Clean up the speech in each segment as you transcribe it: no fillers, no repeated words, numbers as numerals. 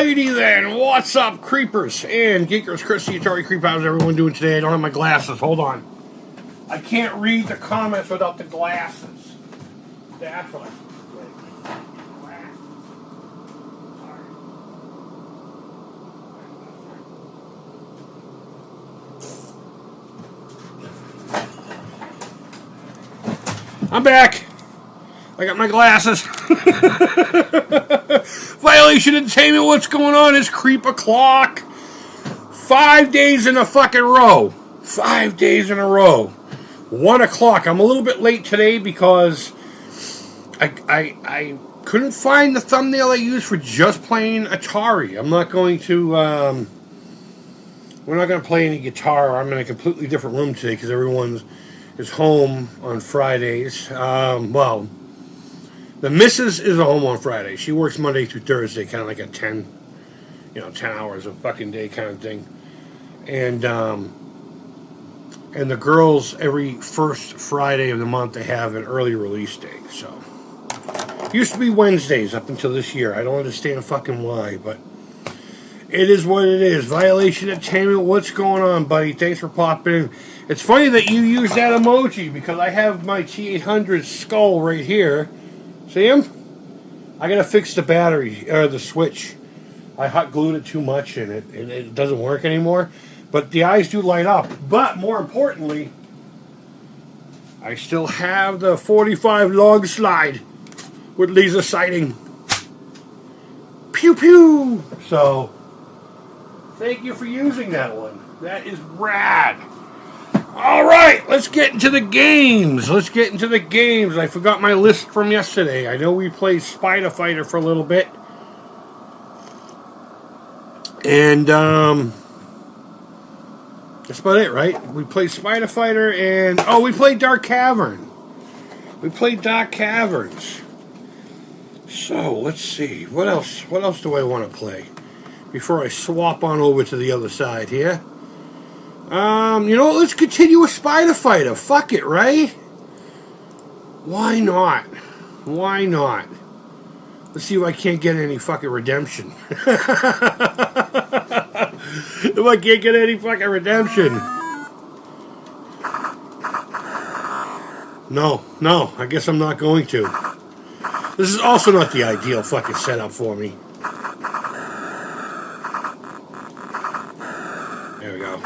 Alrighty then, what's up, creepers and geekers? Chris, the Atari Creep. How's everyone doing today? I don't have my glasses. Hold on. I can't read the comments without the glasses. That's what I I'm back. I got my glasses. Violation Entertainment, what's going on? It's Creep o'clock. 5 days in a fucking row. 5 days in a row. 1 o'clock. I'm a little bit late today because I couldn't find the thumbnail I used for just playing Atari. I'm not going to, we're not going to play any guitar. I'm in a completely different room today because everyone is home on Fridays. Well, the missus is at home on Friday. She works Monday through Thursday, kind of like a 10 hours a fucking day kind of thing. And the girls, every first Friday of the month, they have an early release day. So, it used to be Wednesdays up until this year. I don't understand fucking why, but it is what it is. Violation Entertainment, what's going on, buddy? Thanks for popping in. It's funny that you use that emoji because I have my T800 skull right here. See him? I gotta fix the battery, or the switch. I hot glued it too much and it doesn't work anymore. But the eyes do light up. But more importantly, I still have the 45 log slide with laser sighting. Pew pew! So, thank you for using that one. That is rad. Alright, let's get into the games. I forgot my list from yesterday. I know we played Spider Fighter for a little bit. And, that's about it, right? We played Spider Fighter and... Oh, we played Dark Cavern. We played Dark Caverns. So, let's see. What else do I want to play? Before I swap on over to the other side here. Let's continue with Spider Fighter. Fuck it, right? Why not? Let's see if I can't get any fucking redemption. If I can't get any fucking redemption. No, I guess I'm not going to. This is also not the ideal fucking setup for me. There we go.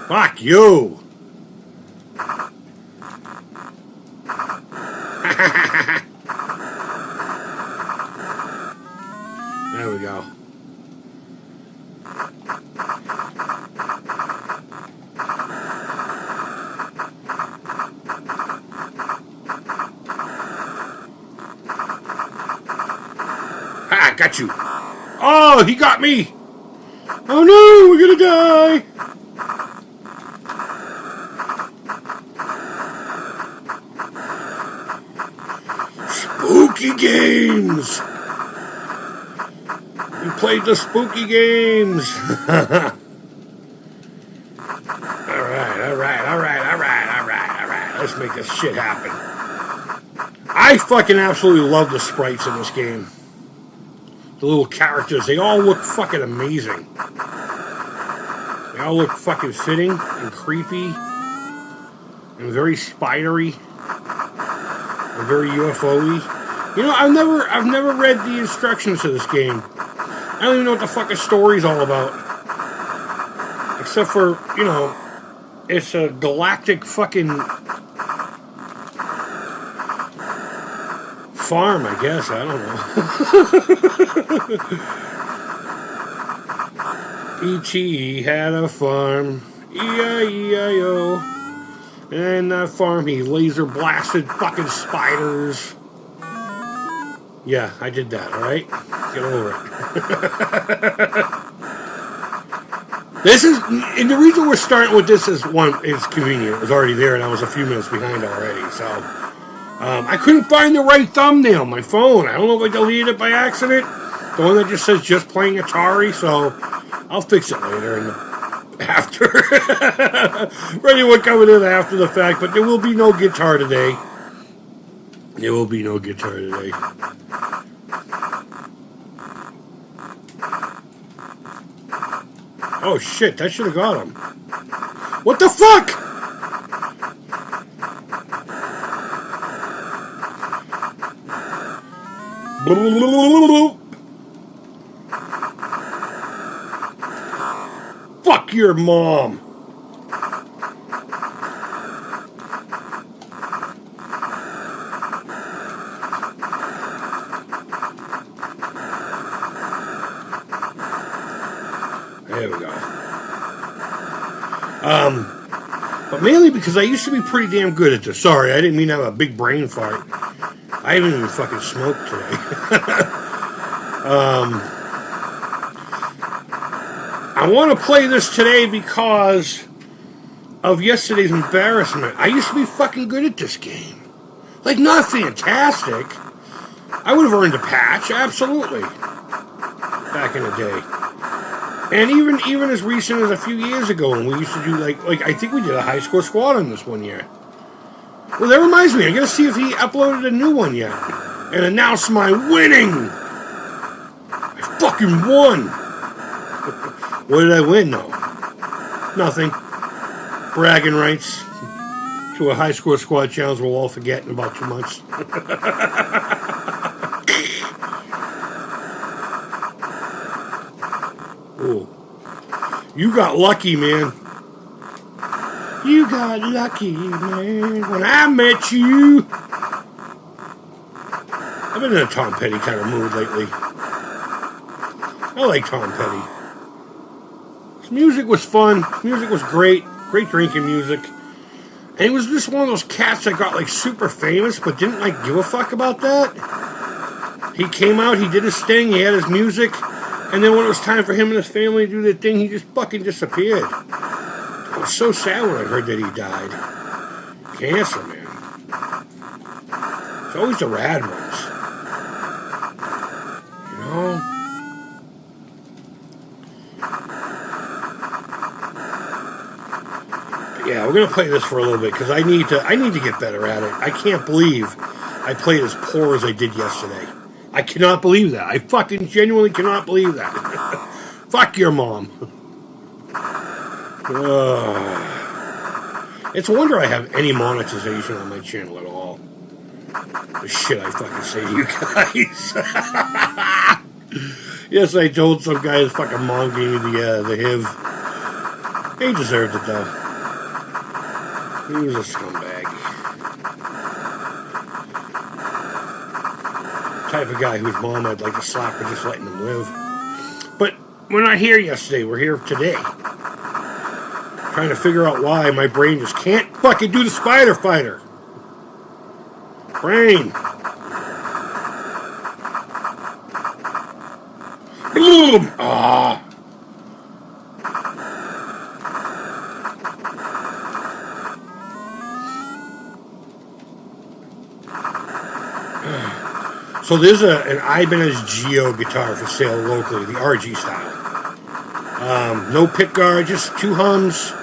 Fuck you! There we go. Ha! Got you! Oh, he got me! Oh no, we're gonna die! Spooky games! We played the spooky games! Alright. Let's make this shit happen. I fucking absolutely love the sprites in this game. The little characters, they all look fucking amazing. They all look fucking fitting and creepy and very spidery and very UFO-y. I've never read the instructions to this game. I don't even know what the fucking story's all about. Except for, it's a galactic fucking farm, I guess. I don't know. E.T. had a farm. E-I-E-I-O. And that farm, he laser blasted fucking spiders. Yeah, I did that, alright? Get over it. And the reason we're starting with this is, one, it's convenient. It was already there and I was a few minutes behind already, so. I couldn't find the right thumbnail on my phone. I don't know if I deleted it by accident. The one that just says just playing Atari, so I'll fix it later after. For anyone coming in after the fact, but there will be no guitar today. Oh shit, that should have got him. What the fuck? Fuck your mom. There we go. But mainly because I used to be pretty damn good at this. Sorry, I didn't mean to have a big brain fart. I haven't even fucking smoked today. I want to play this today because of yesterday's embarrassment. I used to be fucking good at this game. Like, not fantastic. I would have earned a patch, absolutely. Back in the day. And even as recent as a few years ago when we used to do, like I think we did a high score squad on this one year. Well, that reminds me, I gotta see if he uploaded a new one yet. And announce my winning! I fucking won! What did I win, though? Nothing. Bragging rights to a high score squad challenge we'll all forget in about 2 months. Ooh. You got lucky, man. You got lucky, man, when I met you. I've been in a Tom Petty kind of mood lately. I like Tom Petty. His music was fun. Music was great. Great drinking music. And he was just one of those cats that got, like, super famous but didn't, like, give a fuck about that. He came out, he did his thing, he had his music, and then when it was time for him and his family to do their thing, he just fucking disappeared. I was so sad when I heard that he died. Cancer, man. It's always the rad ones. You know? But yeah, we're gonna play this for a little bit because I need to get better at it. I can't believe I played as poor as I did yesterday. I cannot believe that. I fucking genuinely cannot believe that. Fuck your mom. It's a wonder I have any monetization on my channel at all. The shit I fucking say to you guys. Yes, I told some guy his fucking mom gave me the HIV. He deserved it, though. He was a scumbag. Type of guy whose mom I'd like to slap for just letting him live. But we're not here yesterday. We're here today. Trying to figure out why my brain just can't fucking do the Spider Fighter. Brain. Boom. Ah. So there's an Ibanez Geo guitar for sale locally, the RG style. No pick guard, just two hums,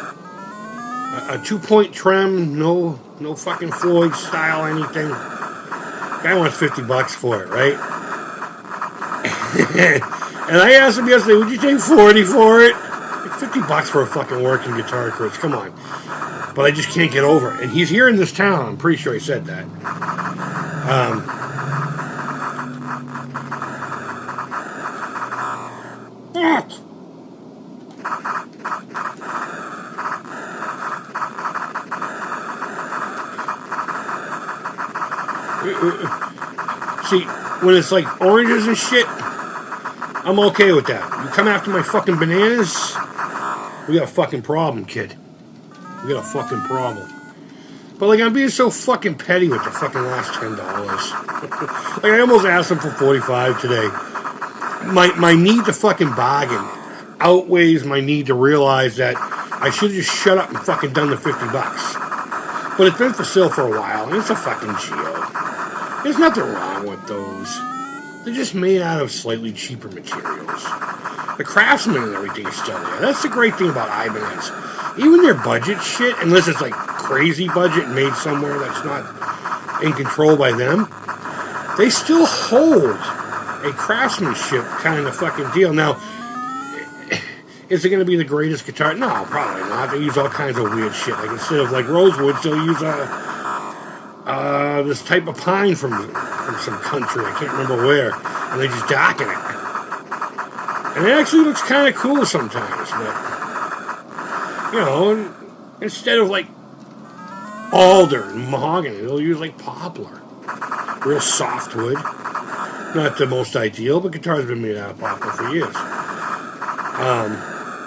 a 2-point trem, no fucking Floyd style anything. Guy wants $50 for it, right? And I asked him yesterday, would you take $40 for it? Like $50 for a fucking working guitar, Chris, come on. But I just can't get over it. And he's here in this town, I'm pretty sure he said that. See, when it's like oranges and shit, I'm okay with that. You come after my fucking bananas, we got a fucking problem, kid. We got a fucking problem. But like, I'm being so fucking petty with the fucking last $10. Like, I almost asked him for $45 today. My need to fucking bargain outweighs my need to realize that I should have just shut up and fucking done the $50. But it's been for sale for a while, and it's a fucking Geo. There's nothing wrong with those. They're just made out of slightly cheaper materials. The Craftsman and everything is still there. That's the great thing about Ibanez. Even their budget shit, unless it's like crazy budget made somewhere that's not in control by them, they still hold a craftsmanship kind of fucking deal. Now, Is it going to be the greatest guitar? No, probably not. They use all kinds of weird shit. Like instead of like rosewood, they'll use this type of pine from some country. I can't remember where, and they just darken it. And it actually looks kind of cool sometimes. But you know, instead of like alder and mahogany, they'll use like poplar, real soft wood. Not the most ideal, but guitars have been made out of poplar for years.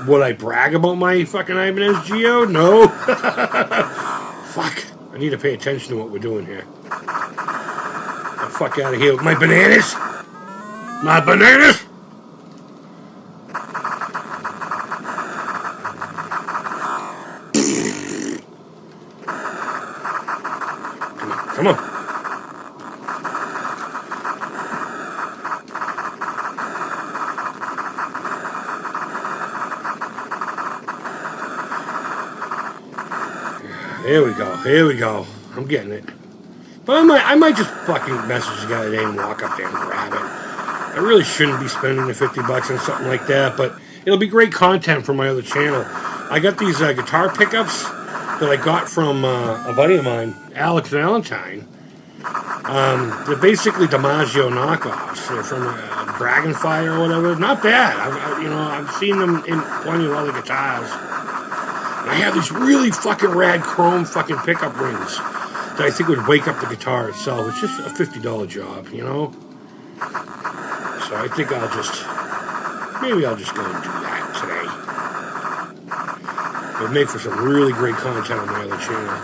Would I brag about my fucking Ibanez Geo? No. Fuck. I need to pay attention to what we're doing here. Get the fuck out of here with my bananas. My bananas. Come on. Here we go. I'm getting it. But I might just fucking message the guy today and walk up there and grab it. I really shouldn't be spending the $50 on something like that, but it'll be great content for my other channel. I got these guitar pickups that I got from a buddy of mine, Alex Valentine. They're basically DiMaggio knockoffs. They're from Dragonfire or whatever. Not bad. I've seen them in plenty of other guitars. I have these really fucking rad chrome fucking pickup rings that I think would wake up the guitar itself. It's just a $50 job, you know? So I think maybe I'll just go and do that today. It'll make for some really great content on my other channel.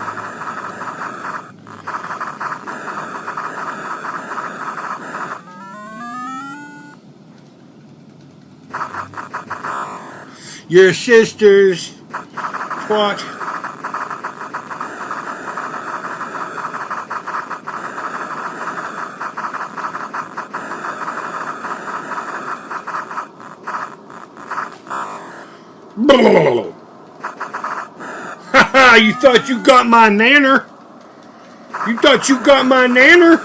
Your sisters. What? Haha, you thought you got my nanner? You thought you got my nanner?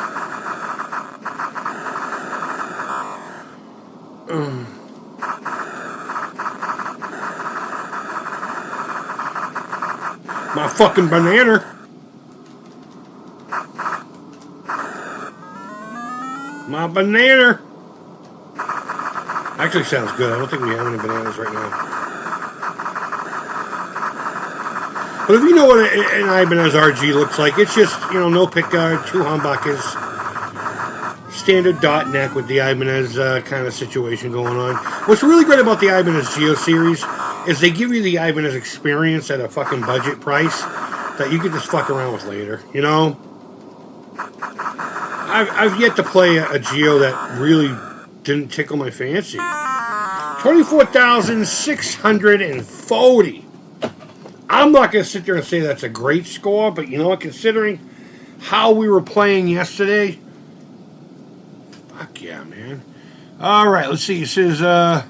My fucking banana. My banana. Actually sounds good. I don't think we have any bananas right now. But if you know what an Ibanez RG looks like, it's just, no pickguard, 2 humbuckers, standard dot neck with the Ibanez kind of situation going on. What's really great about the Ibanez Geo series is they give you the Ibanez experience at a fucking budget price that you can just fuck around with later, I've yet to play a Geo that really didn't tickle my fancy. 24,640. I'm not going to sit there and say that's a great score, but considering how we were playing yesterday, fuck yeah, man. All right, let's see. It says, Del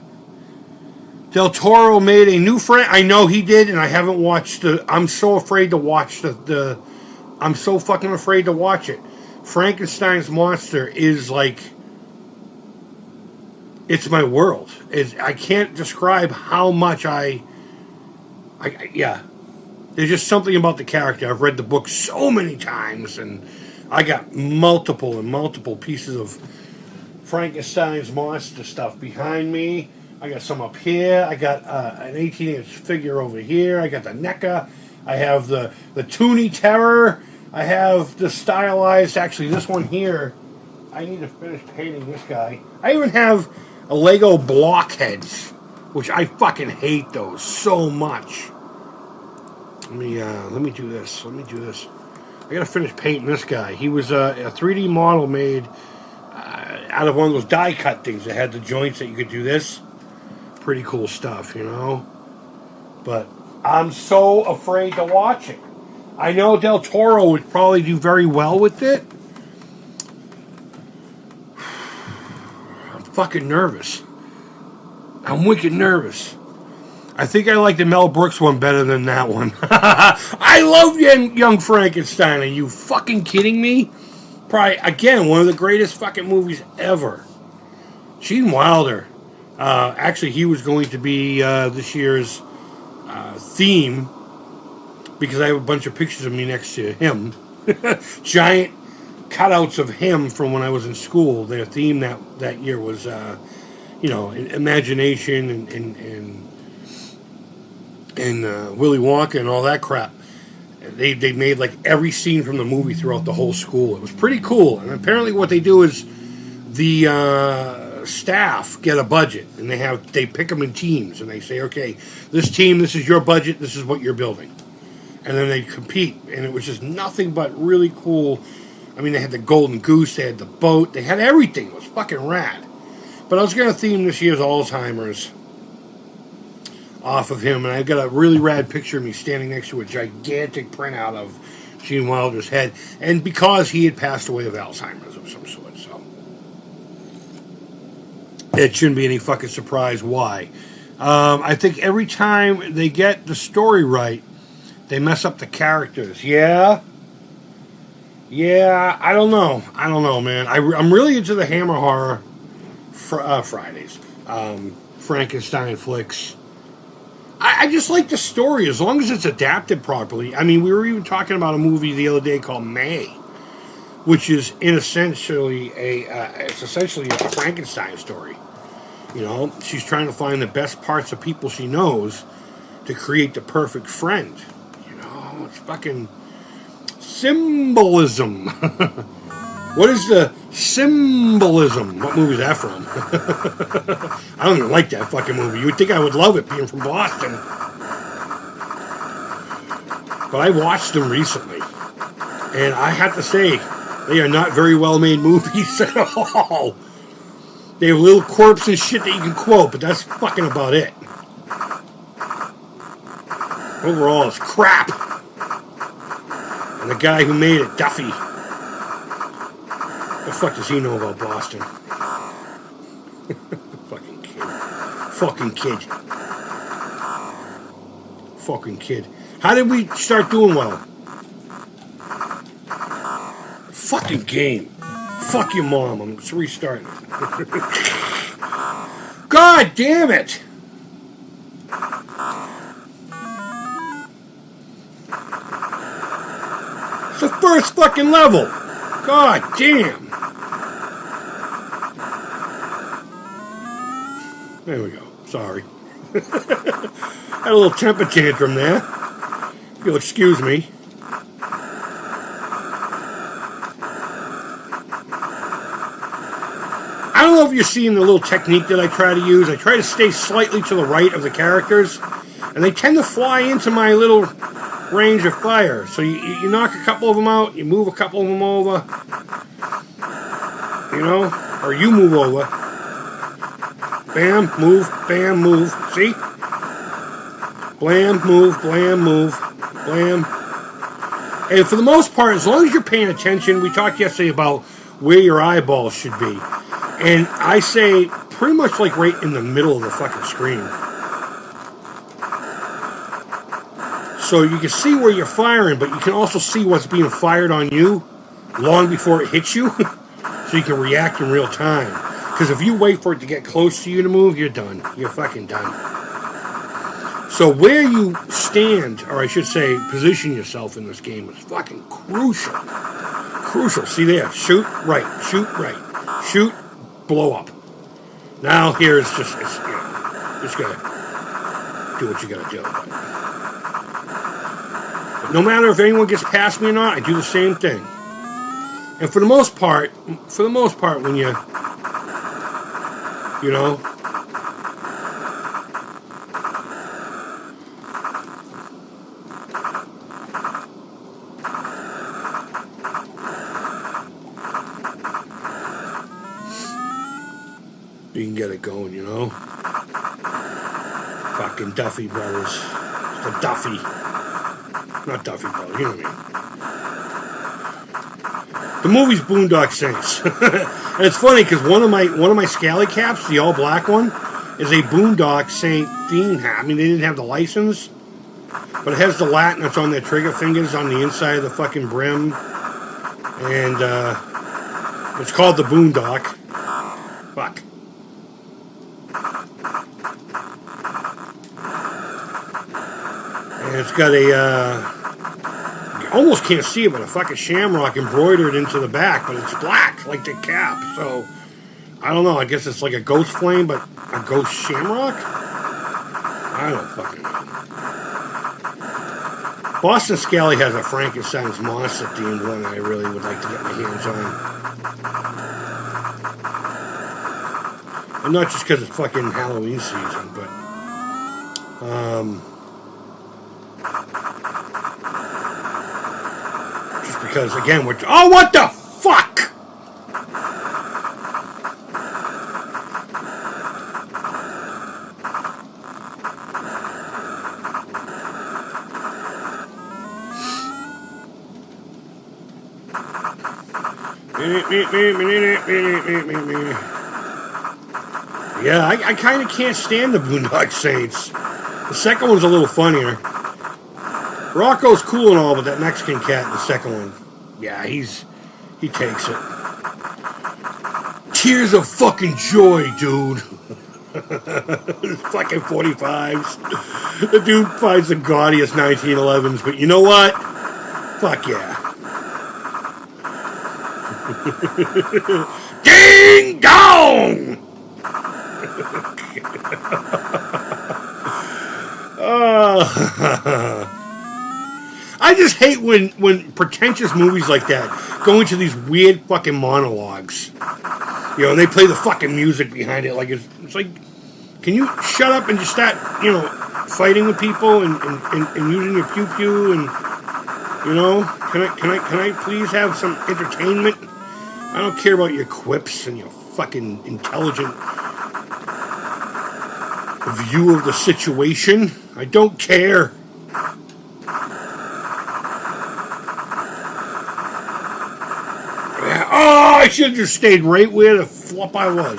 Toro made a new friend. I know he did, and I haven't watched I'm so afraid to watch I'm so fucking afraid to watch it. Frankenstein's Monster is like, it's my world. I can't describe how much yeah. There's just something about the character. I've read the book so many times, and I got multiple pieces of Frankenstein's Monster stuff behind me. I got some up here. I got an 18-inch figure over here. I got the NECA. I have the Toonie Terror. I have the stylized, actually this one here. I need to finish painting this guy. I even have a Lego Blockheads, which I fucking hate those so much. Let me do this. I gotta finish painting this guy. He was a 3D model made out of one of those die cut things that had the joints that you could do this. Pretty cool stuff, But I'm so afraid to watch it. I know Del Toro would probably do very well with it. I'm fucking nervous. I'm wicked nervous. I think I like the Mel Brooks one better than that one. I love Young Frankenstein. Are you fucking kidding me? Probably, again, one of the greatest fucking movies ever. Gene Wilder. Actually, he was going to be this year's theme because I have a bunch of pictures of me next to him. Giant cutouts of him from when I was in school. Their theme that year was, imagination and Willy Wonka and all that crap. They made like every scene from the movie throughout the whole school. It was pretty cool. And apparently, what they do is the staff get a budget, and they pick them in teams, and they say, okay, this team, this is your budget, this is what you're building, and then they compete, and it was just nothing but really cool. I mean, they had the golden goose, they had the boat, they had everything. It was fucking rad. But I was going to theme this year's Alzheimer's off of him, and I've got a really rad picture of me standing next to a gigantic printout of Gene Wilder's head, and because he had passed away of Alzheimer's of some sort, so it shouldn't be any fucking surprise why. I think every time they get the story right, they mess up the characters. Yeah, I don't know, man. I'm really into the Hammer horror Fridays, Frankenstein flicks. I just like the story as long as it's adapted properly. I mean, we were even talking about a movie the other day called May, which is essentially a Frankenstein story. You know, she's trying to find the best parts of people she knows to create the perfect friend. You know, it's fucking symbolism. What is the symbolism? What movie is that from? I don't even like that fucking movie. You would think I would love it being from Boston. But I watched them recently. And I have to say, they are not very well made movies at all. They have little quirks and shit that you can quote, but that's fucking about it. Overall, it's crap. And the guy who made it, Duffy. What the fuck does he know about Boston? Fucking kid. Fucking kid. How did we start doing well? Fucking game. Fuck your mom. I'm just restarting. God damn it! It's the first fucking level. God damn. There we go. Sorry. Had a little temper tantrum there. If you'll excuse me. I don't know if you're seeing the little technique that I try to use. I try to stay slightly to the right of the characters, and they tend to fly into my little range of fire. So you knock a couple of them out, you move a couple of them over, you know, or you move over. Bam, move, see? Blam, move, blam. And for the most part, as long as you're paying attention, we talked yesterday about where your eyeballs should be. And I say pretty much like right in the middle of the fucking screen. So you can see where you're firing, but you can also see what's being fired on you long before it hits you. So you can react in real time. Because if you wait for it to get close to you to move, you're done. You're fucking done. So where you stand, or I should say position yourself in this game, is fucking crucial. Crucial. See there. Shoot right. Shoot, blow up. Now here it's just gotta do what you gotta do. But no matter if anyone gets past me or not, I do the same thing. And for the most part, when you know, you can get it going, you know. Fucking Duffy Brothers. The Duffy. Not Duffy Brothers, you know what I mean. The movie's Boondock Saints. And it's funny because one of my Scally caps, the all black one, is a Boondock Saint theme hat. I mean, they didn't have the license, but it has the Latin that's on their trigger fingers on the inside of the fucking brim. And it's called the Boondock. Fuck. And it's got a, you almost can't see it, but a fucking shamrock embroidered into the back, but it's black, like the cap. So, I don't know, I guess it's like a ghost flame, but a ghost shamrock? I don't fucking know. Boston Scally has a Frankenstein's monster themed one I really would like to get my hands on. And not just because it's fucking Halloween season, but just because, again, we're... Oh, what the fuck? Yeah, I kind of can't stand the Boondock Saints. The second one's a little funnier. Rocco's cool and all, but that Mexican cat in the second one, yeah, he takes it. Tears of fucking joy, dude. Fucking 45s. The dude finds the gaudiest 1911s, but you know what? Fuck yeah. Ding dong! I just hate when pretentious movies like that go into these weird fucking monologues. You know, and they play the fucking music behind it. Like it's like, can you shut up and just start, you know, fighting with people and using your pew pew and, you know, can I please have some entertainment? I don't care about your quips and your fucking intelligent view of the situation. I don't care. Oh, I should have just stayed right where the flop I was.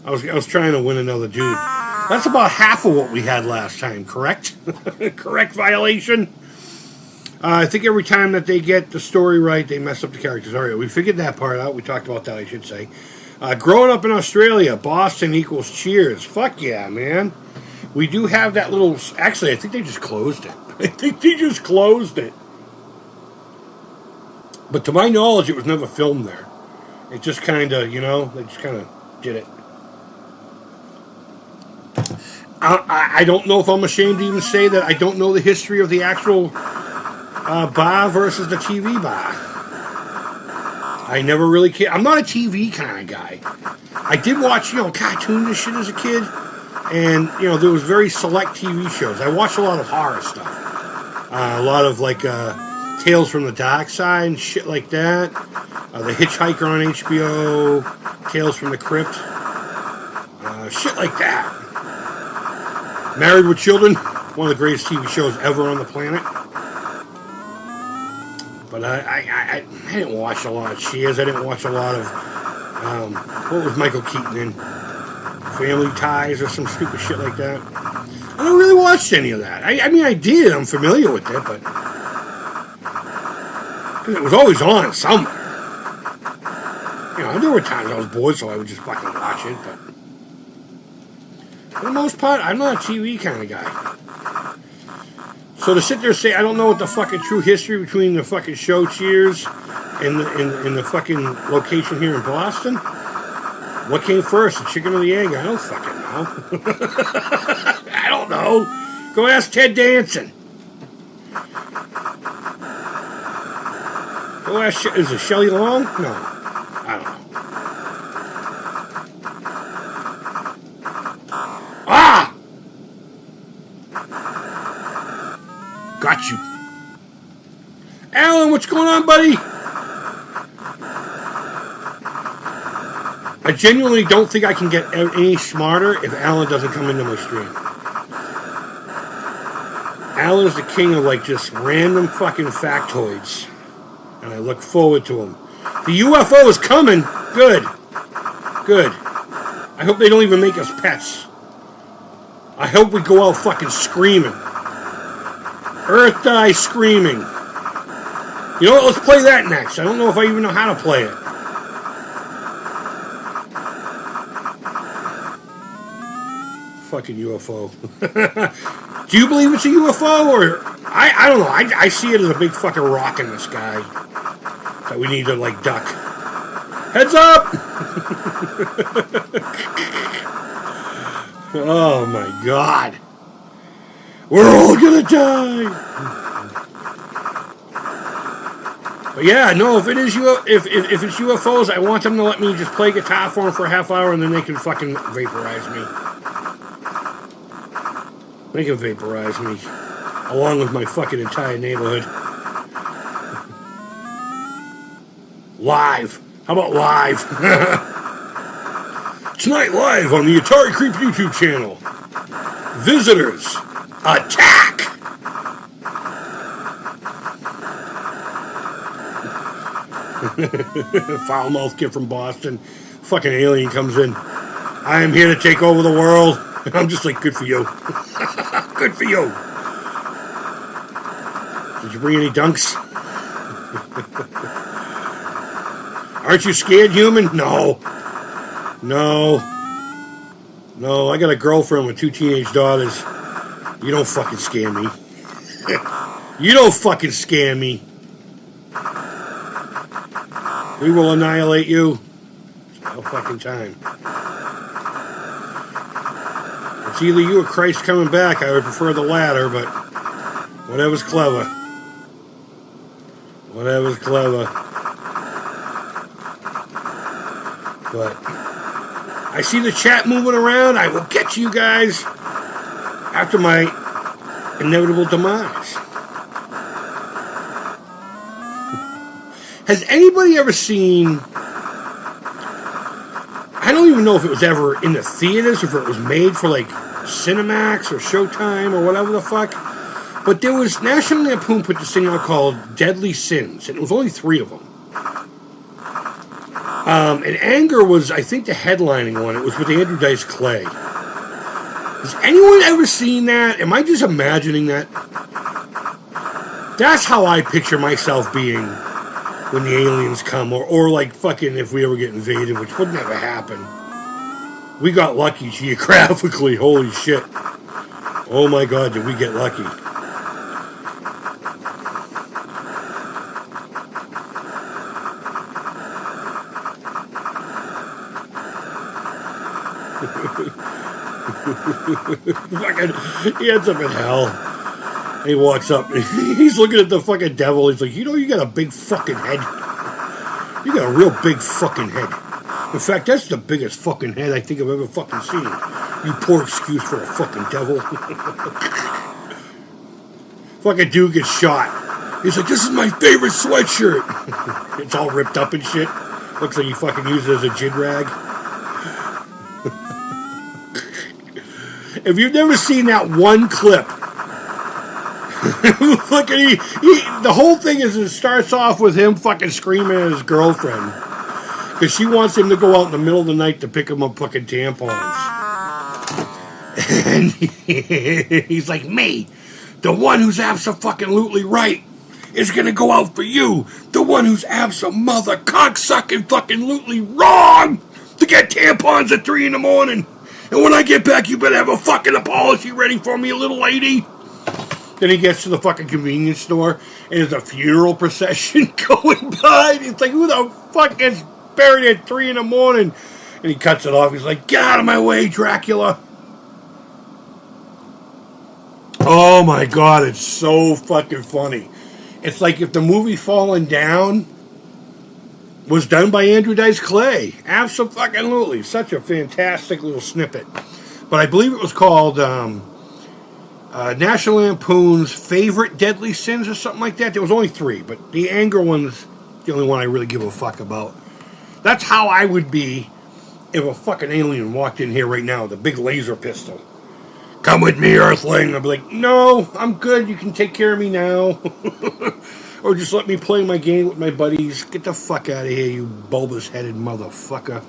I was trying to win another dude. That's about half of what we had last time, correct? Correct violation? I think every time that they get the story right, they mess up the characters. All right, we figured that part out. We talked about that, I should say. Growing up in Australia, Boston equals Cheers. Fuck yeah, man. We do have that little... Actually, I think they just closed it. But to my knowledge, it was never filmed there. It just kind of, you know, they just kind of did it. I don't know if I'm ashamed to even say that I don't know the history of the actual bar versus the TV bar. I never really cared. I'm not a TV kind of guy. I did watch, you know, cartoons and shit as a kid. And, you know, there was very select TV shows. I watched a lot of horror stuff. A lot of, like, Tales from the Dark Side and shit like that. The Hitchhiker on HBO. Tales from the Crypt. Shit like that. Married with Children. One of the greatest TV shows ever on the planet. But I didn't watch a lot of Cheers. I didn't watch a lot of, what was Michael Keaton in? Family Ties or some stupid shit like that. I don't really watch any of that. I mean, I did. I'm familiar with it, but... Because it was always on somewhere. You know, there were times I was bored, so I would just fucking watch it, but... For the most part, I'm not a TV kind of guy. So to sit there and say, I don't know what the fucking true history between the fucking show Cheers and the fucking location here in Boston? What came first, the chicken or the egg? I don't fucking know. I don't know. Go ask Ted Danson. Go ask, is it Shelley Long? No. I don't know. Ah! Got you. Alan, what's going on, buddy? I genuinely don't think I can get any smarter if Alan doesn't come into my stream. Alan is the king of, like, just random fucking factoids. And I look forward to him. The UFO is coming. Good. Good. I hope they don't even make us pets. I hope we go out fucking screaming. Earth die screaming. You know what? Let's play that next. I don't know if I even know how to play it. fucking UFO. Do you believe it's a UFO? Or I don't know. I see it as a big fucking rock in the sky that we need to, like, duck. Heads up! Oh, my God. We're all gonna die! But yeah, no, if it's UFOs, I want them to let me just play guitar for them for a half hour and then they can fucking vaporize me. They can vaporize me. Along with my fucking entire neighborhood. Live. How about live? Tonight live on the Atari Creep YouTube channel. Visitors, attack! Foul-mouthed kid from Boston. Fucking alien comes in. I am here to take over the world. I'm just like, good for you. Good for you. Did you bring any dunks? Aren't you scared, human? No. No. No, I got a girlfriend with 2 teenage daughters. You don't fucking scare me. You don't fucking scare me. We will annihilate you. It's no fucking time. It's either you or Christ coming back. I would prefer the latter, but whatever's clever. Whatever's clever. But I see the chat moving around. I will get to you guys after my inevitable demise. Has anybody ever seen... I don't even know if it was ever in the theaters, if it was made for, like, Cinemax or Showtime or whatever the fuck. But there was... National Lampoon put this thing out called Deadly Sins, and it was only 3 of them. And Anger was, I think, the headlining one. It was with Andrew Dice Clay. Has anyone ever seen that? Am I just imagining that? That's how I picture myself being when the aliens come, or like fucking if we ever get invaded, which would never happen. We got lucky geographically, holy shit. Oh my God, did we get lucky. Fucking, he ends up in hell. He walks up, he's looking at the fucking devil, he's like, you know, you got a big fucking head. You got a real big fucking head. In fact, that's the biggest fucking head I think I've ever fucking seen. You poor excuse for a fucking devil. Fucking dude gets shot. He's like, this is my favorite sweatshirt. It's all ripped up and shit. Looks like he fucking used it as a jig rag. If you've never seen that one clip, look at the whole thing is it starts off with him fucking screaming at his girlfriend because she wants him to go out in the middle of the night to pick him up fucking tampons, and he's like, me, the one who's abso-fucking-lutely right is gonna go out for you, the one who's abso-mother cocksucking fucking-lutely wrong to get tampons at 3 in the morning. And when I get back, you better have a fucking apology ready for me, little lady. Then he gets to the fucking convenience store, and there's a funeral procession going by. And he's like, who the fuck gets buried at 3 in the morning? And he cuts it off. He's like, get out of my way, Dracula. Oh, my God. It's so fucking funny. It's like if the movie Falling Down was done by Andrew Dice Clay. Absolutely. Such a fantastic little snippet. But I believe it was called National Lampoon's Favorite Deadly Sins or something like that. There was only 3, but the Anger one's the only one I really give a fuck about. That's how I would be if a fucking alien walked in here right now with a big laser pistol. Come with me, Earthling. I'd be like, no, I'm good. You can take care of me now. Or just let me play my game with my buddies. Get the fuck out of here, you bulbous-headed motherfucker.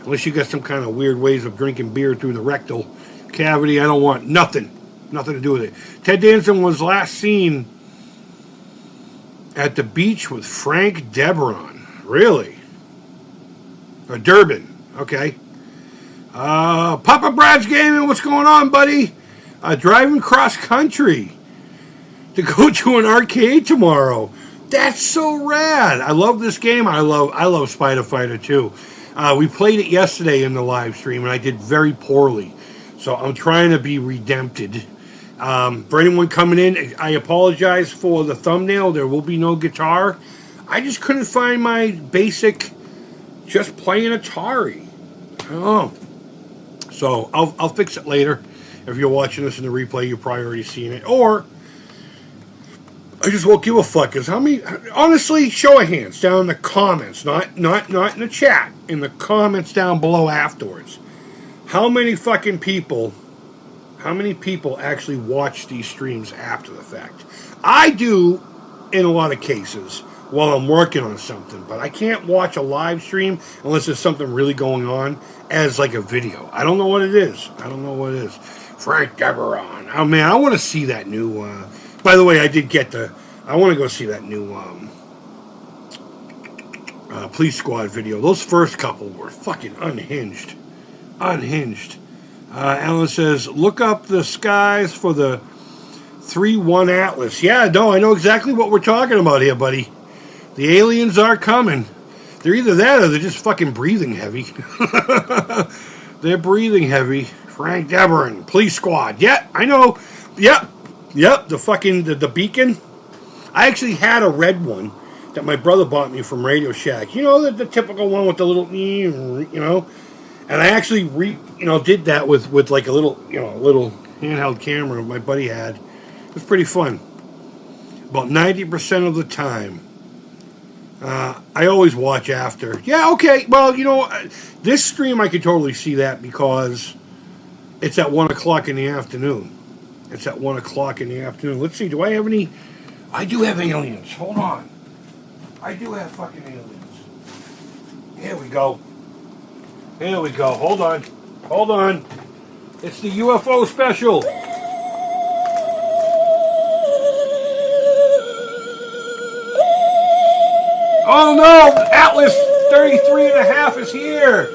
Unless you got some kind of weird ways of drinking beer through the rectal cavity, I don't want nothing. Nothing to do with it. Ted Danson was last seen at the beach with Frank Deberon. Really? Or Durbin. Okay. Papa Brad's Gaming, what's going on, buddy? Driving cross country to go to an arcade tomorrow. That's so rad. I love this game. I love Spider Fighter too. We played it yesterday in the live stream, and I did very poorly. So I'm trying to be redempted. For anyone coming in, I apologize for the thumbnail. There will be no guitar. I just couldn't find my basic just playing Atari. I don't know. So I'll fix it later. If you're watching this in the replay, you've probably already seen it. Or I just won't give a fuck. Cause how many? Honestly, show of hands down in the comments, not in the chat. In the comments down below afterwards. How many people actually watch these streams after the fact? I do, in a lot of cases, while I'm working on something. But I can't watch a live stream unless there's something really going on as like a video. I don't know what it is. Frank Deberon. Oh man, I want to see that new. By the way, I want to go see that new Police Squad video. Those first couple were fucking unhinged. Alan says, look up the skies for the 3-1 Atlas. Yeah, no, I know exactly what we're talking about here, buddy. The aliens are coming. They're either that or they're just fucking breathing heavy. They're breathing heavy. Frank Deberon, Police Squad. Yeah, I know. Yep. The beacon. I actually had a red one that my brother bought me from Radio Shack. You know, the typical one with the little, And I actually did that with like a little handheld camera my buddy had. It was pretty fun. About 90% of the time, I always watch after. Yeah, okay. Well, this stream I could totally see that because it's at 1 o'clock in the afternoon. Let's see, do I have any? I do have aliens. Hold on. I do have fucking aliens. Here we go. Hold on. It's the UFO special. Oh no! Atlas 33.5 is here.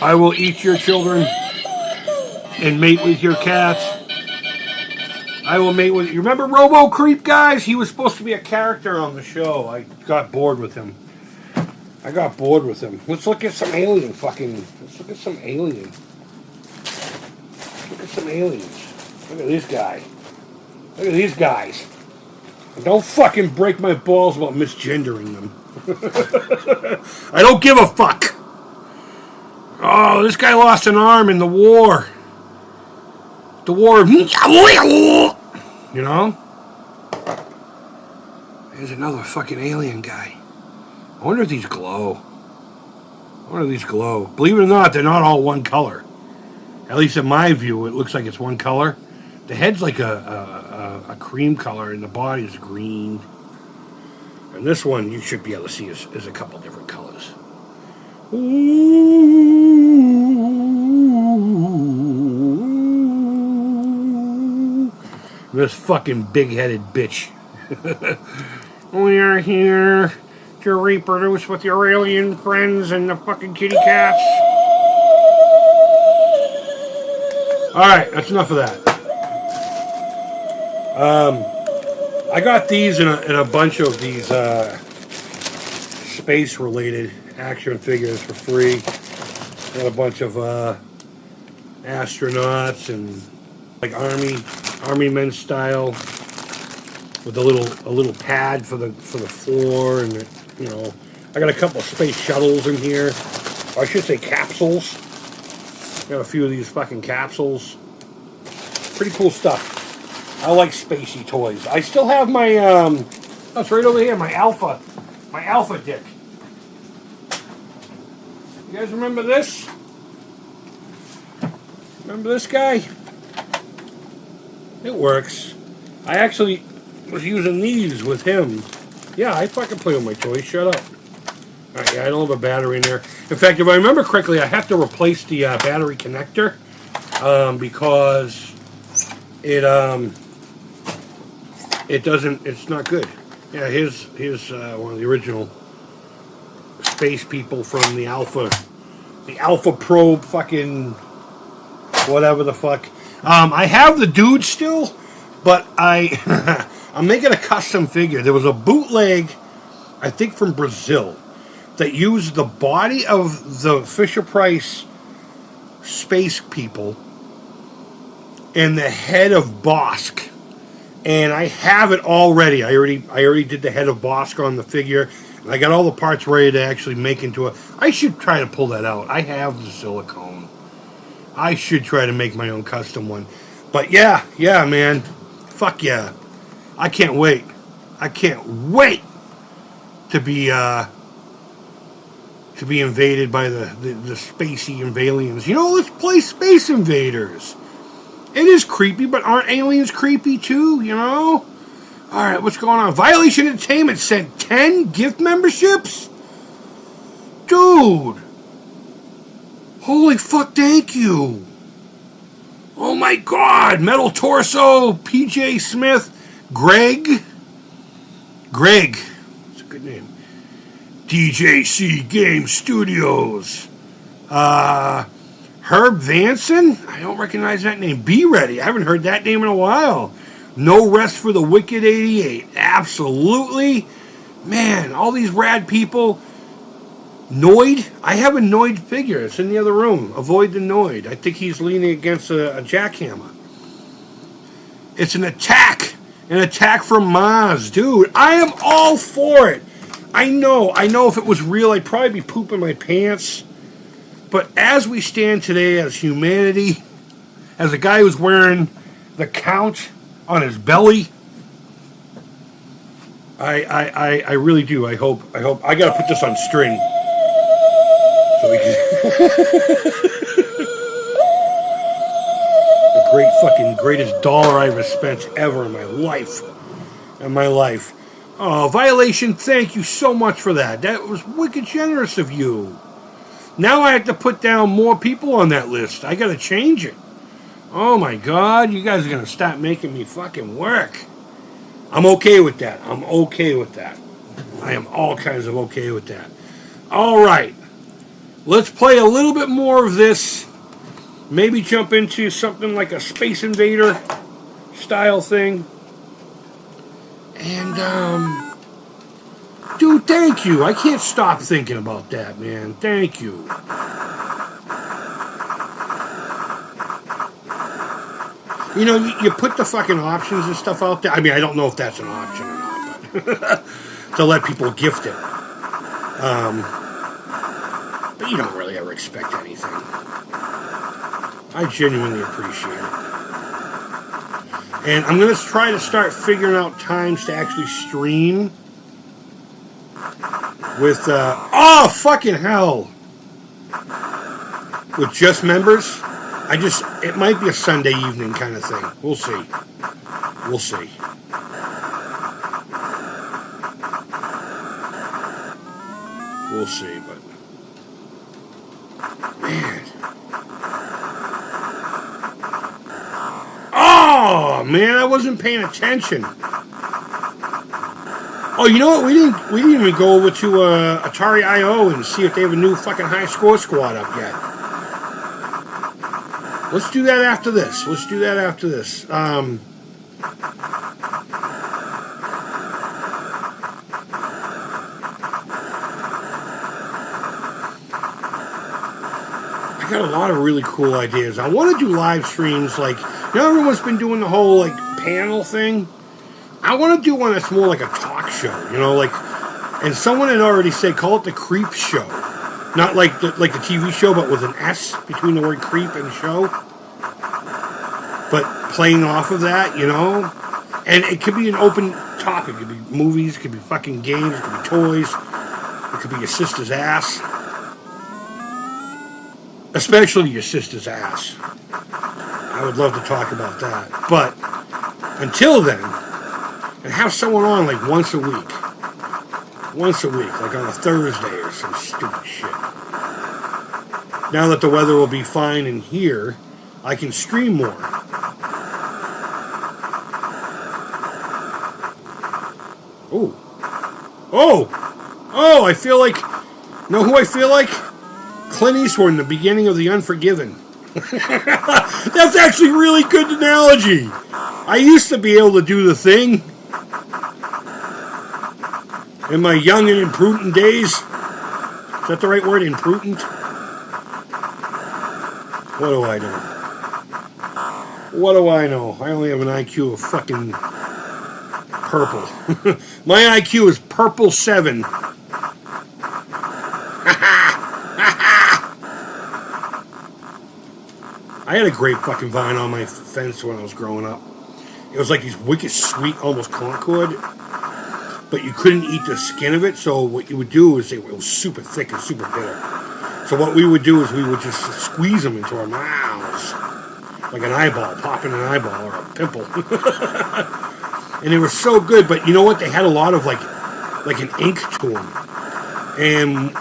I will eat your children and mate with your cats. I will mate with you. Remember Robo Creep, guys? He was supposed to be a character on the show. I got bored with him. Let's look at some alien Let's look at some aliens. Look at this guy. Look at these guys. And don't fucking break my balls about misgendering them. I don't give a fuck. Oh, this guy lost an arm in the war. There's another fucking alien guy. I wonder if these glow. Believe it or not, they're not all one color. At least in my view, it looks like it's one color. The head's like a cream color, and the body's green. And this one, you should be able to see, is a couple different colors. Ooh. This fucking big-headed bitch. We are here to reproduce with your alien friends and the fucking kitty cats. Alright, that's enough of that. I got these in a bunch of these space-related action figures for free. Got a bunch of astronauts and like army men style with a little pad for the floor, and I got a couple of space shuttles in here. Or I should say capsules. Got a few of these fucking capsules. Pretty cool stuff. I like spacey toys. I still have my it's right over here, my Alpha dick. You guys remember this? Remember this guy? It works. I actually was using these with him. Yeah, I fucking play with my toys. Shut up. Alright, yeah, I don't have a battery in there. In fact, if I remember correctly, I have to replace the battery connector because it's not good. Yeah, here's one of the original space people from the Alpha The Alpha Probe fucking whatever the fuck. I have the dude still, but I'm making a custom figure. There was a bootleg, I think from Brazil, that used the body of the Fisher-Price space people and the head of Bosk. And I have it already. I already did the head of Bosk on the figure. And I got all the parts ready to actually make into a... I should try to pull that out. I have the silicone. I should try to make my own custom one. But yeah, man. Fuck yeah. I can't wait. I can't wait to be invaded by the spacey aliens. You know, let's play Space Invaders. It is creepy, but aren't aliens creepy too, you know? Alright, what's going on? Violation Entertainment sent 10 gift memberships? Dude! Holy fuck, thank you! Oh my god! Metal Torso, PJ Smith, Greg. That's a good name. DJC Game Studios. Herb Vanson? I don't recognize that name. Be Ready. I haven't heard that name in a while. No Rest for the Wicked 88. Absolutely. Man, all these rad people. Noid? I have a Noid figure. It's in the other room. Avoid the Noid. I think he's leaning against a jackhammer. It's an attack. An attack from Mars. Dude, I am all for it. I know if it was real, I'd probably be pooping my pants. But as we stand today as humanity, as a guy who's wearing the count on his belly, I really do. I hope I gotta put this on string. So we can the greatest dollar I ever spent ever in my life. Oh, Violation, thank you so much for that. That was wicked generous of you. Now I have to put down more people on that list. I gotta change it. Oh my god, you guys are gonna stop making me fucking work. I'm okay with that. I am all kinds of okay with that. Alright. Let's play a little bit more of this. Maybe jump into something like a Space Invader style thing. And, dude, thank you. I can't stop thinking about that, man. Thank you. You know, you put the fucking options and stuff out there. I mean, I don't know if that's an option or not, but to let people gift it. But you don't really ever expect anything. I genuinely appreciate it. And I'm going to try to start figuring out times to actually stream with, oh, fucking hell. With just members. It might be a Sunday evening kind of thing. We'll see. But man. Oh man, I wasn't paying attention. Oh, you know what? We didn't even go over to Atari IO and see if they have a new fucking high score squad up yet. Let's do that after this. I got a lot of really cool ideas. I want to do live streams like, you know, everyone's been doing the whole like panel thing. I want to do one that's more like a talk show, you know, like, and someone had already said call it the Creep Show, not like the TV show, but with an S between the word creep and show. But playing off of that, you know, and it could be an open topic. It could be movies, it could be fucking games, it could be toys, it could be your sister's ass. Especially your sister's ass. I would love to talk about that. But until then, and have someone on like once a week, like on a Thursday or some stupid shit. Now that the weather will be fine in here, I can stream more. Oh, I feel like, know who I feel like? Clint Eastwood in the beginning of The Unforgiven. That's actually a really good analogy. I used to be able to do the thing in my young and imprudent days. Is that the right word, imprudent? What do I know? What do I know? I only have an IQ of fucking purple. My IQ is purple 7. I had a great fucking vine on my fence when I was growing up. It was like these wicked sweet, almost Concord, but you couldn't eat the skin of it, so what you would do is it was super thick and super bitter. So what we would do is we would just squeeze them into our mouths, like an eyeball, popping an eyeball or a pimple. And they were so good, but you know what? They had a lot of like an ink to them. And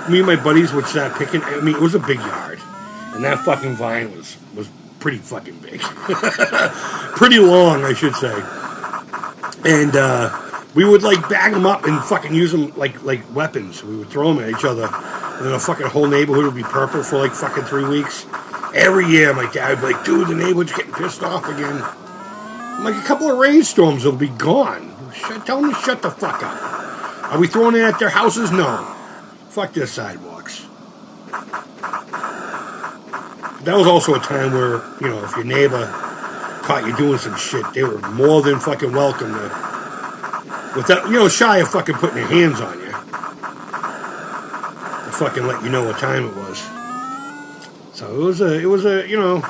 me and my buddies would start picking. I mean, it was a big yard. And that fucking vine was pretty fucking big. Pretty long, I should say. And we would like bag them up and fucking use them like weapons. We would throw them at each other. And then the fucking whole neighborhood would be purple for like fucking 3 weeks. Every year my dad would be like, dude, the neighborhood's getting pissed off again. I'm like, a couple of rainstorms will be gone. Tell them to shut the fuck up. Are we throwing it at their houses? No. Fuck their sidewalks. That was also a time where, you know, if your neighbor caught you doing some shit, they were more than fucking welcome to, without, you know, shy of fucking putting their hands on you. To fucking let you know what time it was. So it was a, you know.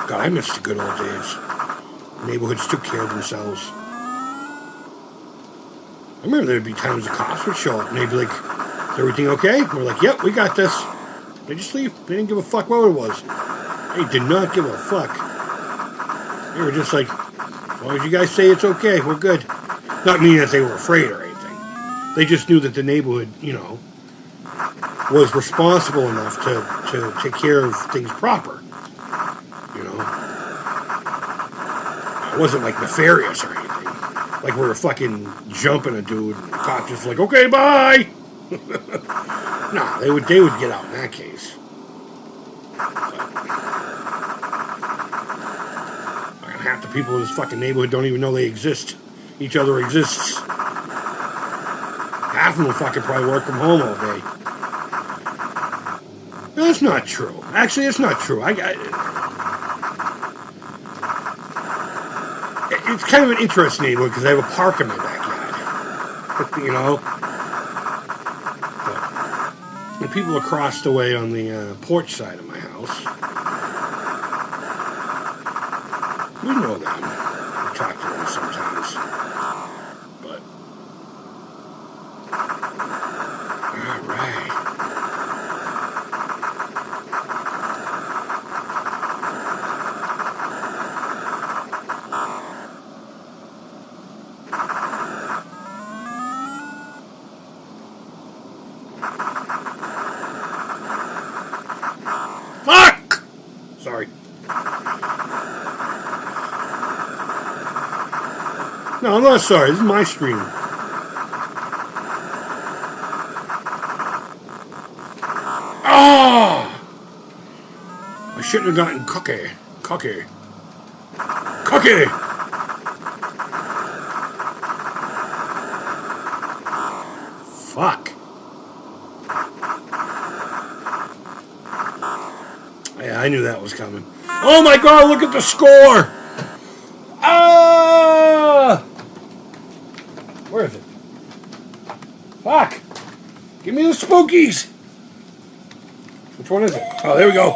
God, I miss the good old days. Neighborhoods took care of themselves. I remember there'd be times the cops would show up and they'd be like, is everything okay? We're like, yep, we got this. They just leave. They didn't give a fuck what it was. They did not give a fuck. They were just like, as long as you guys say it's okay, we're good. Not meaning that they were afraid or anything. They just knew that the neighborhood, you know, was responsible enough to take care of things proper. You know? It wasn't like nefarious or anything. Like we were fucking jumping a dude and the cop just like, okay, bye! Nah, they would get out in that case. But half the people in this fucking neighborhood don't even know they exist. Each other exists. Half of them fucking probably work from home all day. That's not true. Actually, it's not true. It's kind of an interesting neighborhood because I have a park in my backyard. You know? But the people across the way on the porch side of my house, we know them. We talk to them sometimes. But, alright. Fuck! Sorry. No, I'm not sorry. This is my stream. Ah! I shouldn't have gotten cocky. Cocky. Cocky! Fuck. Yeah, I knew that was coming. Oh my god, look at the score! Ah! Where is it? Fuck! Give me the spookies! Which one is it? Oh, there we go.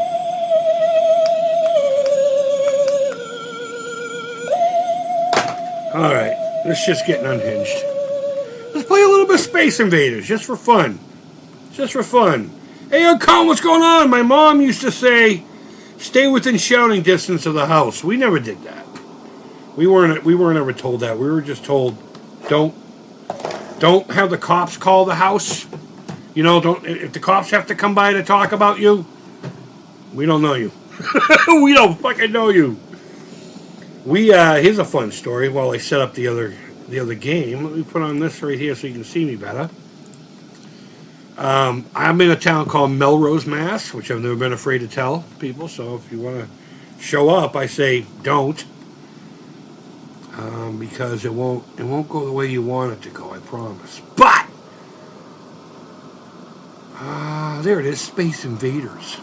Alright, this shit's getting unhinged. Let's play a little bit of Space Invaders, just for fun. Just for fun. Hey, Colin, what's going on? My mom used to say, stay within shouting distance of the house. We never did that. We weren't ever told that. We were just told, don't have the cops call the house. You know, if the cops have to come by to talk about you, we don't know you. We don't fucking know you. Here's a fun story. While I set up the other game, let me put on this right here so you can see me better. I'm in a town called Melrose, Mass, which I've never been afraid to tell people. So if you want to show up, I say don't, because it won't go the way you want it to go. I promise. But there it is, Space Invaders.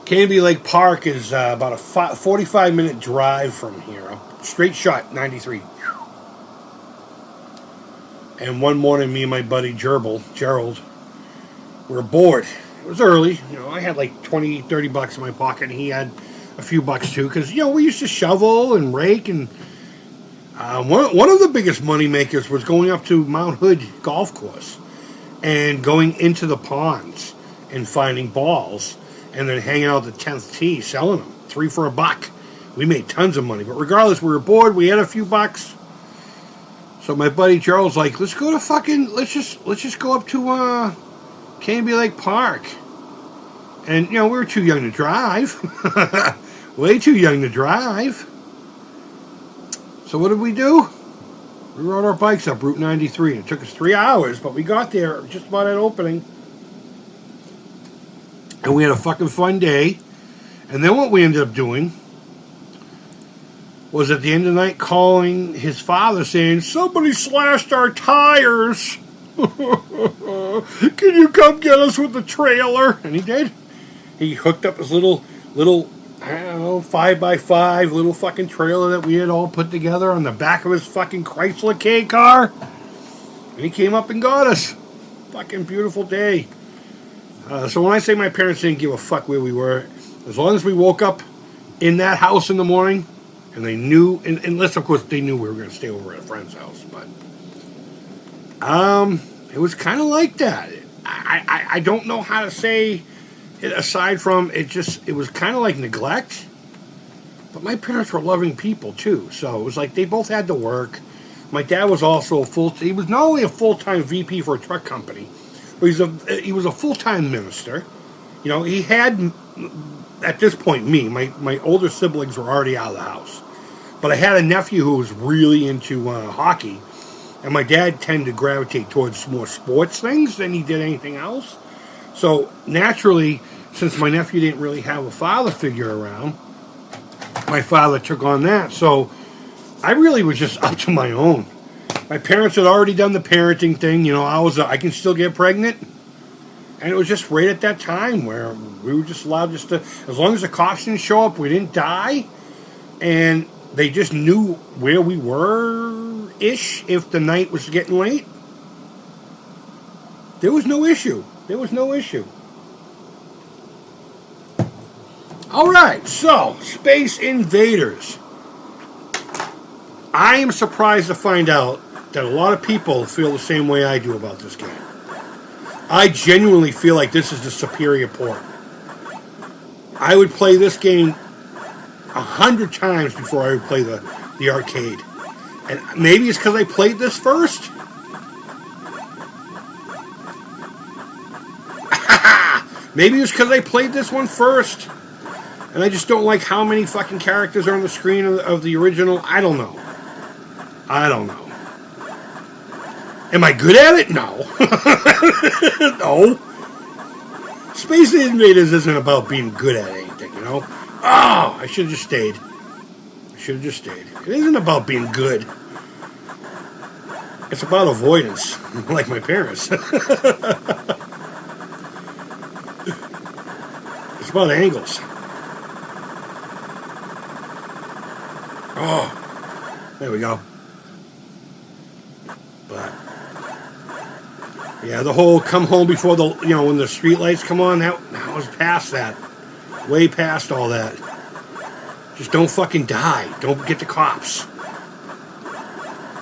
Canby Lake Park is about a 45-minute drive from here. Straight shot, 93. And one morning, me and my buddy Gerald, we were bored. It was early. I had like 20, 30 bucks in my pocket, and he had a few bucks too. Because, we used to shovel and rake. And one of the biggest money makers was going up to Mount Hood Golf Course and going into the ponds and finding balls and then hanging out the 10th tee, selling them. 3 for $1. We made tons of money. But regardless, we were bored. We had a few bucks. So my buddy Gerald's like, let's just go up to Canby Lake Park. And, we were too young to drive. Way too young to drive. So what did we do? We rode our bikes up Route 93. It took us 3 hours, but we got there just about at opening. And we had a fucking fun day. And then what we ended up doing was at the end of the night calling his father saying, somebody slashed our tires. Can you come get us with the trailer? And he did. He hooked up his little, I don't know, 5x5 little fucking trailer that we had all put together on the back of his fucking Chrysler K car. And he came up and got us. Fucking beautiful day. So when I say my parents didn't give a fuck where we were, as long as we woke up in that house in the morning, and they knew, unless of course they knew we were going to stay over at a friend's house, but it was kind of like that. I don't know how to say it aside from it was kind of like neglect, but my parents were loving people too, so it was like they both had to work. My dad was also he was not only a full-time VP for a truck company, but he was a full-time minister. He had, at this point, my older siblings were already out of the house. But I had a nephew who was really into hockey, and my dad tended to gravitate towards more sports things than he did anything else. So naturally, since my nephew didn't really have a father figure around, my father took on that. So I really was just up to my own. My parents had already done the parenting thing. I can still get pregnant. And it was just right at that time where we were just allowed to, as long as the cops didn't show up, we didn't die. And they just knew where we were-ish if the night was getting late. There was no issue. All right, so Space Invaders. I am surprised to find out that a lot of people feel the same way I do about this game. I genuinely feel like this is the superior port. I would play this game 100 times before I would play the arcade. And maybe it's because I played this first. Maybe it's because I played this one first. And I just don't like how many fucking characters are on the screen of the original. I don't know. Am I good at it? No. No. Space Invaders isn't about being good at anything, Oh, I should have just stayed. It isn't about being good. It's about avoidance, like my parents. It's about angles. Oh, there we go. But yeah, the whole come home before when the street lights come on, that was past that. Way past all that. Just don't fucking die. Don't get the cops.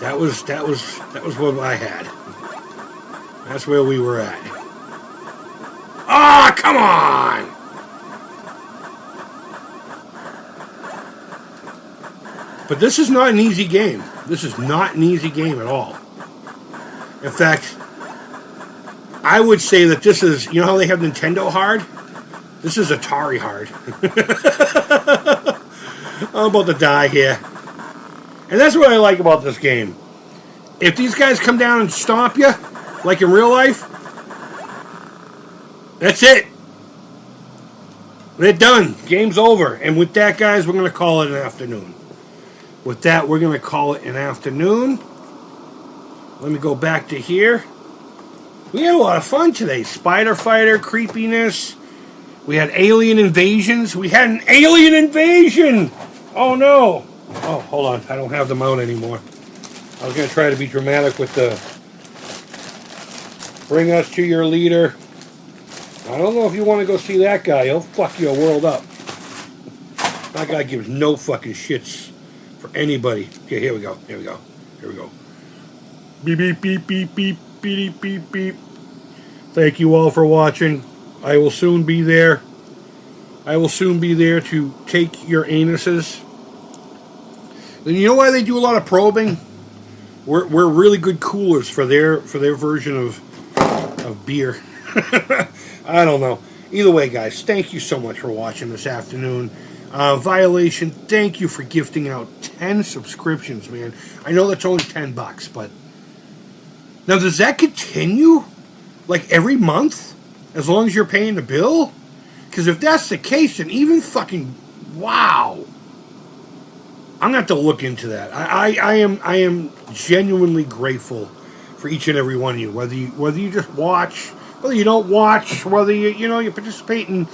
That was what I had. That's where we were at. Ah, come on! But this is not an easy game. This is not an easy game at all. In fact, I would say that this is, how they have Nintendo hard? This is Atari hard. I'm about to die here. And that's what I like about this game. If these guys come down and stomp you, like in real life, that's it. They're done. Game's over. And with that, guys, we're going to call it an afternoon. With that, we're going to call it an afternoon. Let me go back to here. We had a lot of fun today. Spider Fighter, creepiness. We had alien invasions. We had an alien invasion! Oh, no. Oh, hold on. I don't have the mount anymore. I was going to try to be dramatic with the bring us to your leader. I don't know if you want to go see that guy. He'll fuck your world up. That guy gives no fucking shits for anybody. Okay, here we go. Here we go. Here we go. Beep, beep, beep, beep, beep, beep, beep, beep. Thank you all for watching. I will soon be there. I will soon be there to take your anuses. And you know why they do a lot of probing? We're really good coolers for their version of beer. I don't know. Either way, guys, thank you so much for watching this afternoon. Violation, thank you for gifting out 10 subscriptions, man. I know that's only $10, but now does that continue like every month as long as you're paying the bill? Because if that's the case, then even fucking wow. I'm gonna have to look into that. I am genuinely grateful for each and every one of you. Whether you just watch, whether you don't watch, whether you participate in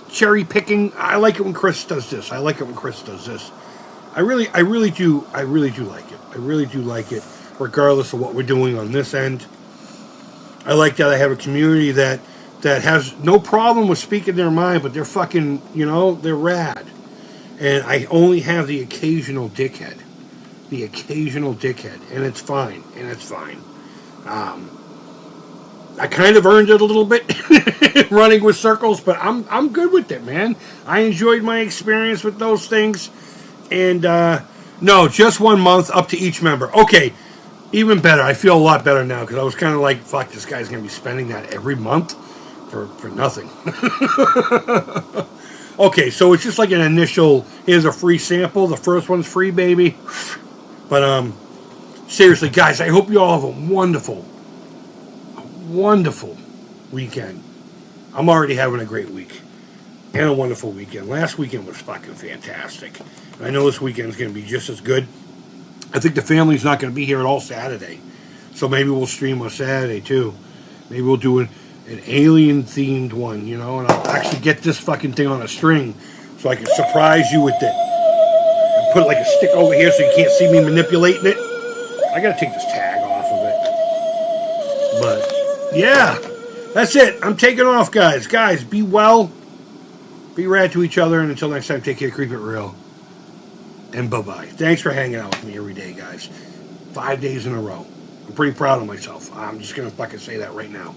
cherry picking. I like it when Chris does this. I like it when Chris does this. I really do like it. I really do like it, regardless of what we're doing on this end. I like that I have a community that has no problem with speaking their mind, but they're fucking, they're rad. And I only have the occasional dickhead. And it's fine. I kind of earned it a little bit running with circles, but I'm good with it, man. I enjoyed my experience with those things. And no, just 1 month up to each member. Okay, even better. I feel a lot better now because I was kind of like, fuck, this guy's going to be spending that every month for nothing. Okay, so it's just like an initial, here's a free sample. The first one's free, baby. But seriously, guys, I hope you all have a wonderful weekend. I'm already having a great week and a wonderful weekend. Last weekend was fucking fantastic. And I know this weekend's going to be just as good. I think the family's not going to be here at all Saturday. So maybe we'll stream on Saturday, too. Maybe we'll do an alien-themed one, and I'll actually get this fucking thing on a string so I can surprise you with it. And put like a stick over here so you can't see me manipulating it. I gotta take this tag off of it. But, yeah. That's it. I'm taking off, guys. Guys, be well. Be rad to each other. And until next time, take care, keep it real. And bye-bye. Thanks for hanging out with me every day, guys. 5 days in a row. I'm pretty proud of myself. I'm just gonna fucking say that right now.